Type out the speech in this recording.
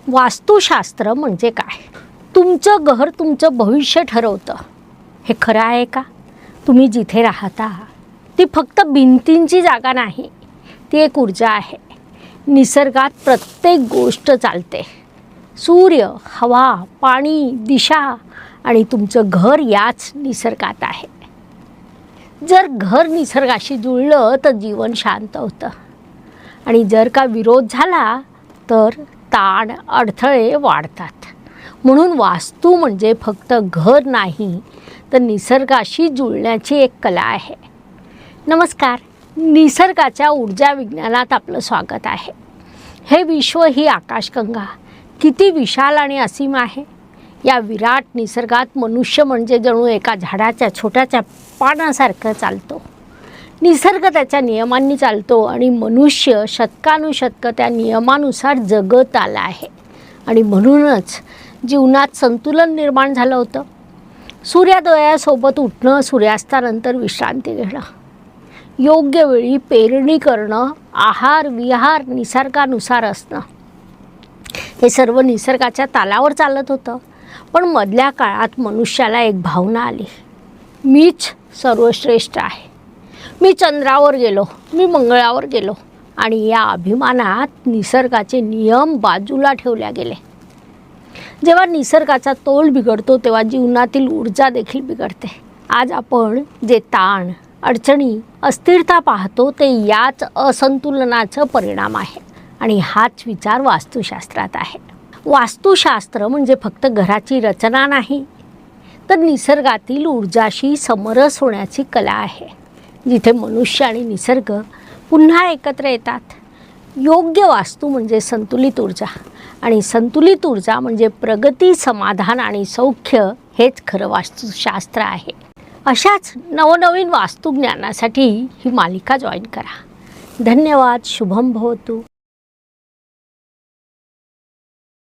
वास्तुशास्त्र म्हणजे काय? तुमचं घर तुमचं भविष्य ठरवतं हे खरं आहे का? तुम्ही जिथे राहता ती फक्त भिंतींची जागा नाही, ती एक ऊर्जा आहे. निसर्गात प्रत्येक गोष्ट चालते. सूर्य, हवा, पाणी, दिशा आणि तुमचं घर याच निसर्गात आहे. जर घर निसर्गाशी जुळलं तर जीवन शांत होतं आणि जर का विरोध झाला तर ताण अडथळे वाढतात. म्हणून वास्तू म्हणजे फक्त घर नाही तर निसर्गाशी जुळण्याची एक कला आहे. नमस्कार, निसर्गाच्या ऊर्जा विज्ञानात आपलं स्वागत आहे. हे विश्व ही आकाशगंगा किती विशाल आणि असीम आहे. या विराट निसर्गात मनुष्य म्हणजे जणू एका झाडाच्या छोट्याच्या पानासारखं चालतो. निसर्ग त्याच्या नियमांनी चालतो आणि मनुष्य शतकानुशतकं त्या नियमानुसार जगत आला आहे. आणि म्हणूनच जीवनात संतुलन निर्माण झालं होतं. सूर्योदयासोबत उठणं, सूर्यास्तानंतर विश्रांती घेणं, योग्य वेळी पेरणी करणं, आहार विहार निसर्गानुसार असणं, हे सर्व निसर्गाच्या तालावर चालत होतं. पण मधल्या काळात मनुष्याला एक भावना आली, मीच सर्वश्रेष्ठ आहे, मी चंद्रावर गेलो, मी मंगळावर गेलो. आणि या अभिमानात निसर्गाचे नियम बाजूला ठेवल्या गेले. जेव्हा निसर्गाचा तोल बिघडतो तेव्हा जीवनातील ऊर्जा देखील बिघडते. आज आपण जे ताण, अडचणी, अस्थिरता पाहतो ते याच असंतुलनाचं परिणाम आहे. आणि हाच विचार वास्तुशास्त्रात आहे. वास्तुशास्त्र म्हणजे फक्त घराची रचना नाही तर निसर्गातील ऊर्जाशी समरस होण्याची कला आहे, जिथे मनुष्य आणि निसर्ग पुन्हा एकत्र येतात. योग्य वास्तू म्हणजे संतुलित ऊर्जा आणि संतुलित ऊर्जा म्हणजे प्रगती, समाधान आणि सौख्य. हेच खरं वास्तुशास्त्र आहे. अशाच नवनवीन वास्तुज्ञानासाठी ही मालिका जॉईन करा. धन्यवाद. शुभम भवतु.